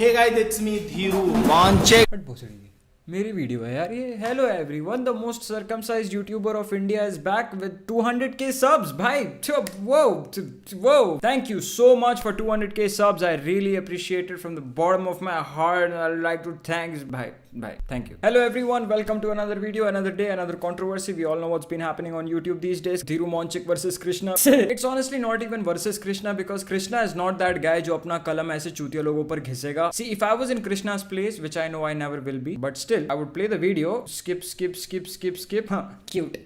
Hey guys, it's me Dhiru Manchek. But भोसड़ी की मेरी वीडियो है यार ये। Hello everyone, the most circumcised YouTuber of India is back with 200k subs भाई। वो thank you so much for 200k subs। I really appreciate it from the bottom of my heart. I like to thanks भाई thank you. Hello everyone, welcome to another video, another day, another controversy. We all know what's been happening on YouTube these days. Dhiru Monchik versus Krishna. It's honestly not even versus Krishna because Krishna is not that guy जो अपना कलम ऐसे चूतिया लोगों पर घिसेगा. See, if I was in Krishna's place, which I know I never will be, but still, I would play the video, skip. Huh, cute.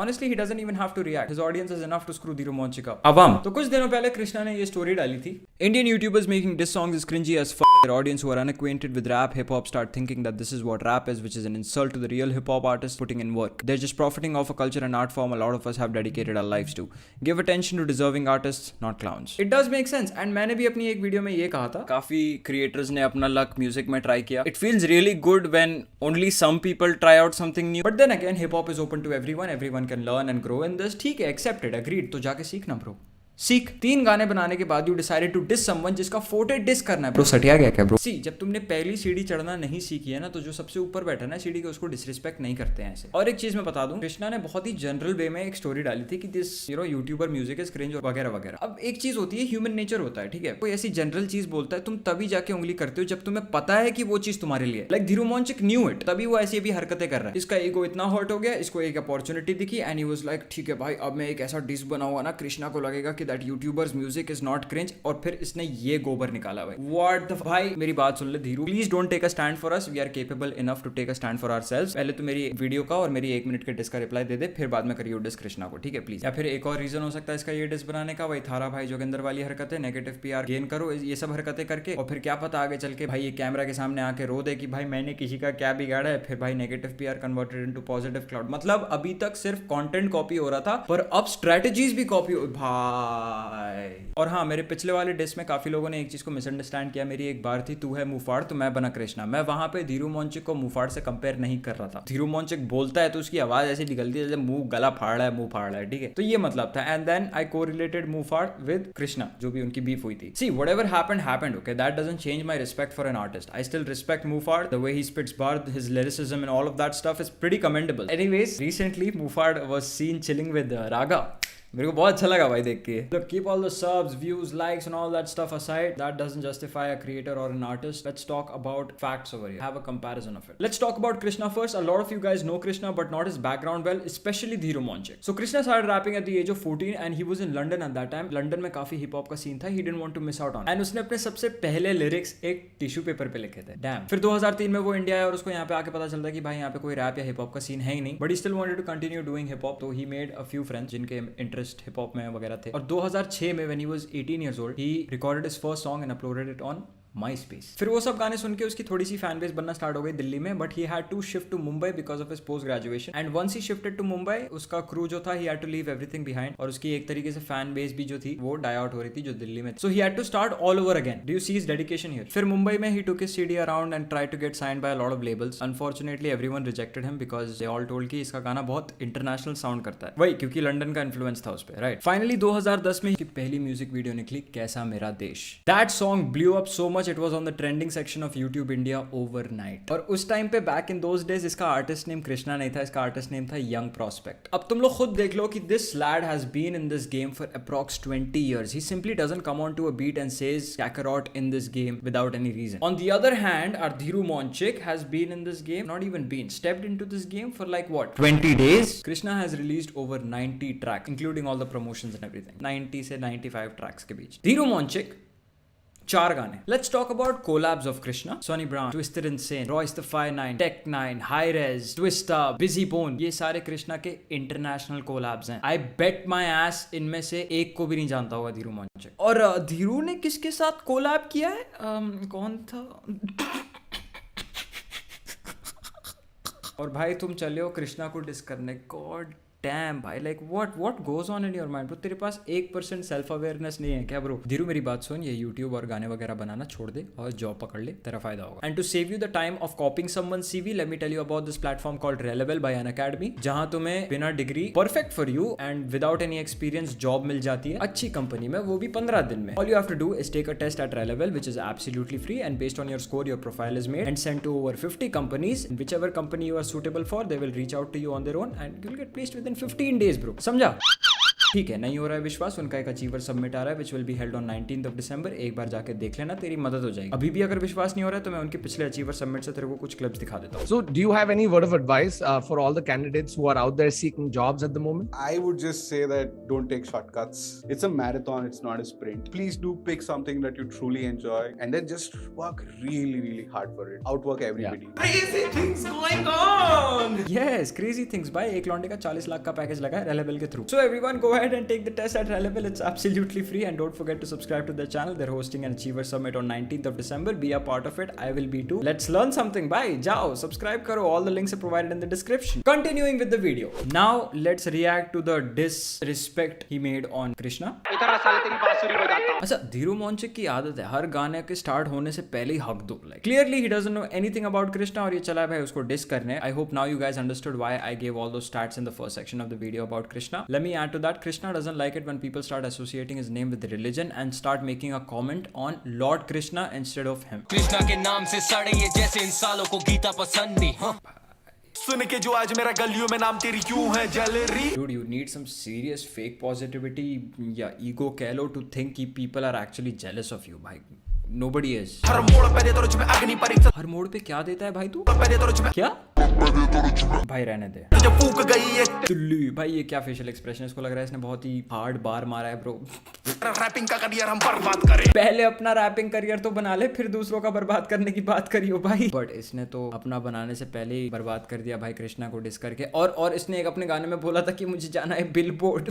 Honestly, he doesn't even have to react. His audience is enough to screw Dhiru Monchik up. Awam. तो कुछ दिनों पहले कृष्णा ने ये story डाली थी. Indian YouTubers making diss songs is cringy as f***. Their audience who are unacquainted with rap, hip hop start thinking that this is what rap is, which is an insult to the real hip hop artists putting in work. They're just profiting off a culture and art form a lot of us have dedicated our lives to. Give attention to deserving artists, not clowns. It does make sense. And मैंने भी अपनी एक video में ये कहा था. काफी creators ने अपना luck music में try किया. It feels really good when only some people try out something new. But then again, hip hop is open to everyone. Everyone can learn and grow in this. ठीक है, accepted, agreed. तो जाके सीखना bro. सीख. 3 गाने बनाने के बाद you decided to diss someone जिसका 40 डिस करना है ब्रो. सटिया गया क्या ब्रो? सी, जब तुमने पहली सीढ़ी चढ़ना नहीं सीखी है ना, तो जो सबसे ऊपर बैठा ना सीढ़ी के उसको डिसरिस्पेक्ट नहीं करते हैं ऐसे. और एक चीज मैं बता दूं, कृष्णा ने बहुत ही जनरल वे में एक स्टोरी डाली थी कि this YouTuber music is cringe वगैरह वगैरह. अब एक चीज होती है, ह्यूमन नेचर होता है, ठीक है. कोई ऐसी जनरल चीज बोलता है, तुम तभी जाके उंगली करते हो जब तुम्हें पता है कि वो चीज तुम्हारे लिए. लाइक धीरू मॉन्चिक न्यू इट, तभी वो ऐसी भी हरकतें कर रहा है. इसका ईगो इतना हर्ट हो गया, इसको एक अपॉर्चुनिटी दिखी एंड ही वाज लाइक ठीक है भाई, अब मैं एक ऐसा डिस बनाऊंगा ना, कृष्णा को लगेगा कि that YouTubers music is not cringe. और फिर इसने ये गोबर निकाला भाई. व्हाट द भाई, मेरी बात सुन ले Dhiru, please don't take a stand for us. We are capable enough to take a stand for ourselves. पहले तो मेरी वीडियो का और मेरी 1 मिनट के डिस का रिप्लाई दे दे, फिर बाद में करियो डिस कृष्णा को, ठीक है प्लीज. या फिर एक और रीजन हो सकता है इसका ये डिस बनाने का, वही थारा भाई जोगिंदर वाली हरकत है. नेगेटिव पीआर गेन करो ये सब हरकतें करके, और फिर क्या पता आगे चल के भाई ये कैमरा के सामने आके रो दे कि भाई मैंने किसी का क्या बिगाड़ा है. फिर भाई negative PR converted into positive cloud. मतलब अभी तक सिर्फ कंटेंट कॉपी हो रहा था, पर अब स्ट्रेटजीज भी कॉपी हो भाई. और हाँ, मेरे पिछले वाले डिस में काफी लोगों ने एक चीज को मिसअंडरस्टैंड किया. मेरी एक बार थी, तू है मुफाड़ तो मैं बना कृष्णा. मैं वहां पे धीरू मॉन्चिक को मुफाड़ से कंपेयर नहीं कर रहा था. धीरू मॉन्चिक बोलता है तो उसकी आवाज ऐसी निकलती है जैसे मुंह गला फाड़ रहा है, मुंह फाड़ रहा है, ठीक है. तो ये मतलब था. एंड देन आई को रिलेटेड मुफाड़ विद कृष्णा, जो भी उनकी बीफ हुई थी. See, whatever happened, okay, that doesn't change my respect for an artist. I still respect Muhfaad. The way he spits bars, his lyricism and all of that stuff is pretty commendable. Anyways, recently Muhfaad was seen chilling with Raga. मेरे को बहुत अच्छा लगा भाई देख के. Look, keep all the subs, views, likes and all that stuff aside. That doesn't justify a creator or an artist. Let's talk about facts over here. Have a comparison of it. Let's talk about Krishna first. A lot of you guys know Krishna, but not his background well, especially Dhiru Monchik. So Krishna started rapping at the age of 14 and he was in London at that time. London में काफी hip hop का scene था. He didn't want to miss out on. And उसने अपने सबसे पहले lyrics एक tissue paper पे लिखे थे. Damn. फिर 2003 में वो इंडिया आया और उसको यहाँ पे आके पता चलता है कि भाई यहाँ पे कोई रैप या हिप हॉप का सीन है ही नहीं. But he still wanted to continue doing hip hop. तो he made a few friends जिनके इंटरेस्ट हिप हॉप में वगैरह थे. और 2006 में when he was 18 years old, he recorded his first song and uploaded it on MySpace. फिर वो सब गाने सुन के उसकी थोड़ी सी फैन बेस बनना स्टार्ट हो गई दिल्ली में. But he had to shift to Mumbai because of his post graduation. And once he shifted to Mumbai, उसका क्रू जो था, he had to leave everything behind. और उसकी एक तरीके से फैन बेस भी जो थी वो डाई आउट हो रही थी जो दिल्ली में. So he had to start all over again. Do you see his dedication here? फिर मुंबई में he took his CD around and try to get signed by a lot of labels. Unfortunately everyone rejected him because they all told कि इसका गाना बहुत international sound करता है. वही क्योंकि लंदन का इन्फ्लुएंस था उस पर, राइट. फाइनली 2010 में उसकी पहली म्यूजिक वीडियो निकली, कैसा मेरा देश. That song blew up so much, it was on the trending section of YouTube India overnight. और उस टाइम पे बैक इन दोस डेज इसका आर्टिस्ट नेम कृष्णा नहीं था, इसका आर्टिस्ट नेम था यंग प्रॉस्पेक्ट. अब तुम लोग खुद देख लो कि this lad has been in this game for approx 20 years. He simply doesn't come on to a beat and says Kakarot in this game without any reason. On the other hand, our Dhiru Monchik has been in this game, not even been, stepped into this game for like what, 20 days? Krishna has released over 90 tracks including all the promotions and everything. 90 से 95 tracks के बीच. Dhiru Monchik 4 गाने. Let's talk about collabs of Krishna. Sonny Brown, Twisted Insane, Royce the 5'9", Tech 9, High Res, Twista, Busy Bone. ये सारे कृष्णा के international collabs हैं. I bet my ass इनमें से एक को भी नहीं जानता होगा धीरू मॉन्चिक. और धीरू ने किसके साथ कोलैब किया है? कौन था? और भाई तुम चले हो कृष्णा को डिस करने. गॉड डैम भाई, like what goes on in your mind bro? तेरे पास 1% सेल्फ अवेयरनेस नहीं है क्या ब्रो? धीरू मेरी बात सुन, ये यूट्यूब और गाने वगैरह बनाना छोड़ दे और जॉब पकड़ ले, तेरा फायदा होगा। And to save you the time of copying someone CV, let me tell you about this platform called रेलेबल बाय अनअकैडमी, जहां तुम्हें बिना degree perfect for you and without any experience job मिल जाती है अच्छी कंपनी में, वो भी 15 दिन में। All you have to do is take a test at रेलेबल which is absolutely free and based on your score your profile is made and sent to over 50 companies. Whichever company you are suitable for, they will reach out to you on their own and you'll get placed within 15 days bro, समझा? ठीक है, नहीं हो रहा है विश्वास, उनका एक अचीवर सबमिट आ रहा है which will be held on 19th of December, एक बार जाके देख लेना, तेरी मदद हो जाएगी। अभी भी अगर विश्वास नहीं हो रहा है तो मैं उनके पिछले अचीवर सबमिट से तेरे को कुछ क्लिप्स दिखा देता हूँ। So, do you have any word of advice for all the candidates who are out there seeking jobs at the moment? I would just say that don't take shortcuts. It's a marathon, it's not a sprint. Please do pick something that you truly enjoy and then just work really hard for it. Outwork everybody. Crazy things going on. Yes, crazy things भाई। एक लौंडे का 40 लाख का package लगा है रेलेबल के through. So everyone go ahead and take the test at Relevel. It's absolutely free and don't forget to subscribe to their channel. They're hosting an Achiever Summit on 19th of December. Be a part of it. I will be too. Let's learn something. Bye. Jao. Subscribe karo. All the links are provided in the description. Continuing with the video. Now let's react to the disrespect he made on Krishna. अच्छा, धीरू मोंचिक की आदत है हर गाने के start होने से पहले ही हक दो। Like clearly he doesn't know anything about Krishna और ये चला है भाई उसको डिस करने। I hope now you guys understood why I gave all those stats in the first section of the video about Krishna. Let me add to that. Krishna doesn't like it when people start associating his name with religion and start making a comment on Lord Krishna instead of him. Krishna के नाम से सड़े ये जैसे इंसानों को गीता पसंद नहीं। हाँ? सुन के जो आज मेरा गलियों में नाम तेरी क्यों है जल रही। Dude, you need some serious fake positivity या ego कह लो to think कि people are actually jealous of you भाई। Nobody is. हर मोड़ पे दे तो रुझ में अग्नि परीक्षा। हर मोड़ पे क्या देता है भाई तू? पे दे तो रुझ में क्या? भाई रहने दे। तुझे फूक गई एक तुल्ली भाई, ये क्या फेशियल एक्सप्रेशन, इसको लग रहा है इसने बहुत ही हार्ड बार मारा है ब्रो। रैपिंग का करियर हम बर्बाद करें। पहले अपना रैपिंग करियर तो बना ले, फिर दूसरों का बर्बाद करने की बात करियो भाई। बट इसने तो अपना बनाने से पहले ही बर्बाद कर दिया भाई कृष्णा को डिस करके। और इसने एक अपने गाने में बोला था कि मुझे जाना है बिलबोर्ड।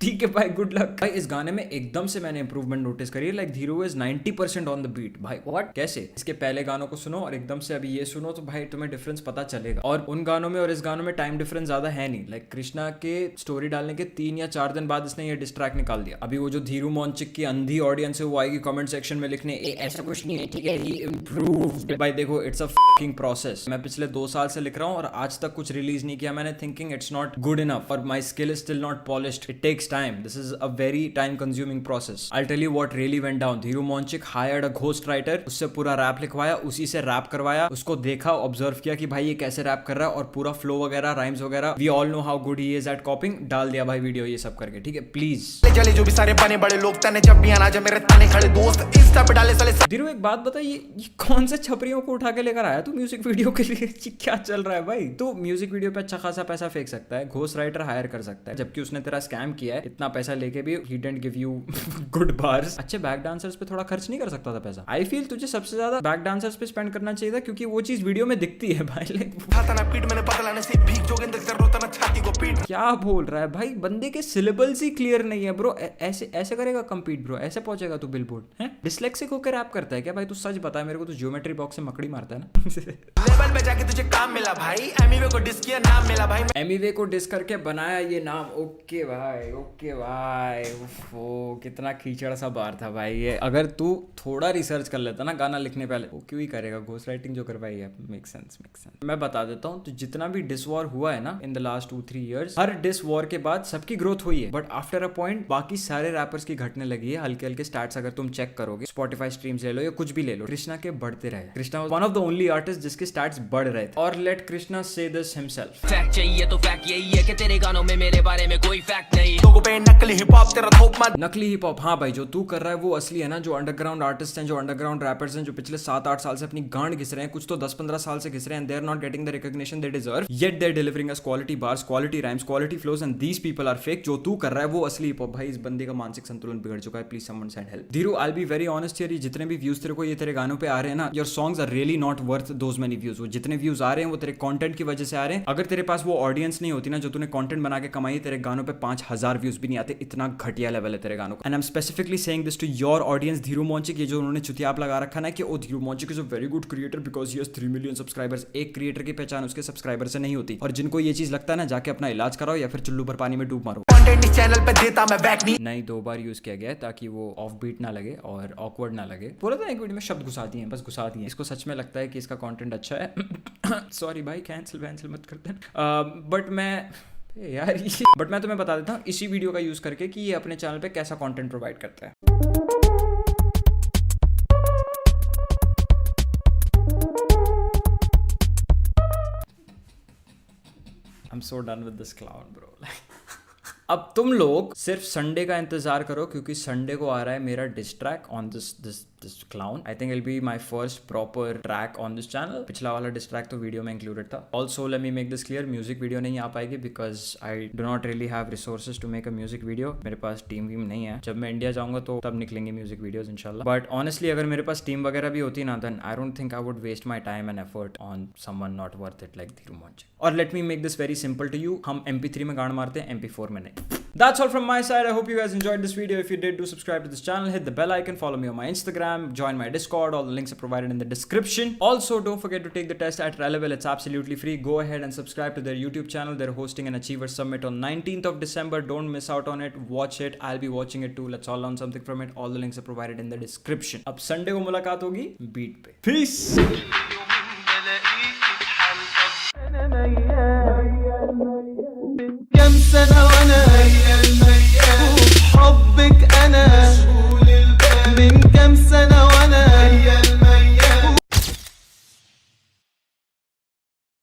ठीक है भाई, गुड लक भाई। इस गाने में एकदम से मैंने इंप्रूवमेंट नोटिस करी है। Like Dhiru is 90% on the beat भाई। व्हाट, कैसे? इसके पहले गानों को सुनो और एकदम से अभी ये सुनो तो भाई तुम्हें डिफरेंस पता चलेगा। और उन गानों में और इस गानों में टाइम डिफरेंस ज्यादा है नहीं। लाइक कृष्णा के स्टोरी डालने के 3 या 4 दिन बाद इसने ये डिस ट्रैक निकाल दिया। अभी वो जो धीरू मोंचिक की अंधी ऑडियंस है वो आएगी कमेंट सेक्शन में लिखने ऐसा कुछ नहीं है, ठीक है, ही इंप्रूव्ड। भाई देखो, इट्स अ फकिंग प्रोसेस। मैं पिछले 2 साल से लिख रहा हूँ और आज तक कुछ रिलीज नहीं किया मैंने, thinking it's not good enough और my skill is still not polished. It takes time. This is a very time consuming process. I'll tell you what really went down. Dhiru Monchik hired a ghost writer, उससे पूरा rap लिखवाया, उसी से rap करवाया, उसको देखा, observe किया कि भाई ये कैसे रैप कर रहा है और पूरा फ्लो वगैरह, राइम्स वगैरह, we all know how good he is at copying, डाल दिया भाई वीडियो ये सब करके। ठीक है, प्लीज। चले जो भी सारे बने बड़े लोग तने जब भी आना जब मेरे तने खड़े दोस्त इंस्टा पे डाले साले। धीरू एक बात बता, ये कौन से छपरियों को उठा के लेकर आया तू म्यूजिक वीडियो के लिए? क्या चल रहा है भाई? तू म्यूजिक वीडियो पे अच्छा खासा पैसा फेंक सकता है, घोस्ट राइटर हायर कर सकता है, जबकि उसने तेरा स्कैम किया है। इतना पैसा लेके भी he didn't give you good bars। अच्छे बैक डांसर्स पे थोड़ा खर्च नहीं कर सकता था पैसा? आई फील तुझे सबसे ज्यादा बैक डांसर्स पे स्पेंड करना चाहिए था, क्योंकि वो चीज वीडियो में दिखती है भाई। लाइक खाता ना पीठ मैंने पता लाने से भीख जोगिंदर कर रोता ना छाती को पीठ। क्या बोल रहा है भाई? बंदे के सिलेबल्स ही क्लियर नहीं है ब्रो। ऐसे करेगा कम्पीट ब्रो? ऐसे पहुंचेगा तू बिलबोर्ड? है डिस्लेक्सिक होकर रैप करता है क्या भाई? तू सच बता मेरे को, तू ज्योमेट्री बॉक्स से मकड़ी मारता है ना? लेवल पे जाके तुझे काम मिला भाई, एमईवे को डिस किया, नाम मिला भाई। एमईवे को डिस करके बनाया ये नाम। ओके भाई, ओके भाई। वो कितना कीचड़ सा बार था भाई ये। अगर तू थोड़ा रिसर्च कर लेता ना गाना लिखने पहले, वो क्यों ही करेगा? घोस्ट राइटिंग जो करवाई है। Make sense. मैं बता देता हूँ, तो जितना भी डिस वॉर हुआ है ना इन द लास्ट 2-3 years, हर डिस वॉर के बाद सबकी ग्रोथ हुई है, बट आफ्टर अ पॉइंट बाकी सारे रैपर्स की घटने लगी है। हल्के हल्के स्टार्ट्स अगर तुम चेक करोगे, स्पॉटिफाई स्ट्रीम्स ले लो या कुछ भी ले लो, कृष्णा के बढ़ते रहे। Krishna one of the only artist जिसके स्टार्ट्स बढ़ रहे थे। और लेट कृष्णा से दिस हिमसेल्फ। फैक्ट चाहिए तो फैक्ट यही है कि तेरे गानों में मेरे बारे में कोई फैक्ट नहीं। लोगों पे नकली हिप हॉप तेरा थोप मत। नकली हिप हॉप, हाँ भाई, जो तू कर रहा है वो असली है ना। जो अंडरग्राउंड आर्टिस्ट हैं, जो अंडरग्राउंड रैपर्स हैं, जो पिछले 7-8 साल से अपनी गांड घिस रहे हैं, कुछ तो 10-15 साल से घिस रहे हैं, they are not getting the recognition they deserve, yet they are delivering us quality bars, quality rhymes, quality flows, and these people are fake. जो तू कर रहा है वो असली हिप हॉप। भाई इस बंदे का मानसिक संतुलन बिगड़ चुका है। Please someone send help. Dhiru, I will be very honest here, जितने भी व्यूज तेरे को ये तेरे गानों पे आ रहे हैं ना, your songs are really not worth those many views. वो जितने व्यूज आ रहे हैं वो तेरे कंटेंट की वजह से आ रहे हैं। अगर तेरे पास वो ऑडियंस नहीं होती ना जो तूने कंटेंट बना के कमाई, तेरे गानों पे 5000 व्यूज भी नहीं आते, इतना घटिया लेवल है तेरे गानों का। And I am specifically saying this to your audience, Dhiru Monchik, ये जो उन्होंने चुतियाप लगा रखा ना कि oh Dhiru Monchik is a very good creator because he has 3 million subscribers. एक क्रिएटर की पहचान उसके सब्सक्राइबर से नहीं होती, और जिनको ये चीज लगता है ना, जाके अपना इलाज कराओ या फिर चुल्लू पर पानी में डूब मारो। कंटेंट इस चैनल पे देता मैं बैक नहीं, 2 बार यूज किया गया है ताकि वो ऑफ बीट ना लगे और ऑकवर्ड ना लगे। बोला था एक वीडियो में शब्द घुसा दिए हैं, बस घुसा दिए। इसको सच में लगता है कि इसका कंटेंट अच्छा है सॉरी भाई, कैंसिल मत करते। बट मैं तुम्हें बता देता हूँ इसी वीडियो का यूज करके कि ये अपने चैनल पे कैसा कंटेंट प्रोवाइड करता है। I'm so done with this clown, bro. अब तुम लोग सिर्फ संडे का इंतजार करो, क्योंकि संडे को आ रहा है मेरा diss track on this clown. I think it be my first proper track on this channel. पिछला वाला डिस ट्रैक तो वीडियो में इंक्लूडेड था। Also let me make this clear, music video नहीं आ पाएगी because I do not really have resources to make a music video. मेरे पास टीम वीम नहीं है। जब मैं इंडिया जाऊंगा तो तब निकलेंगे म्यूजिक वीडियोज इंशाल्लाह। बट ऑनेस्टली अगर मेरे पास टीम वगैरह भी होती ना, then I don't think I would waste my time and effort on someone not worth it like Dhiru Monchik. और let me make this very simple to you, हम MP3 में गाड़ मारते हैं, MP4 में नहीं। That's all from my side. I hope you guys enjoyed this video. If you did, do subscribe to this channel, hit the bell icon, follow me on my Instagram, join my Discord. All the links are provided in the description. Also, don't forget to take the test at Relevel. It's absolutely free. Go ahead and subscribe to their YouTube channel. They're hosting an Achiever Summit on 19th of December. Don't miss out on it. Watch it. I'll be watching it too. Let's all learn something from it. All the links are provided in the description. अब Sunday को मुलाकात होगी beat पे. Peace.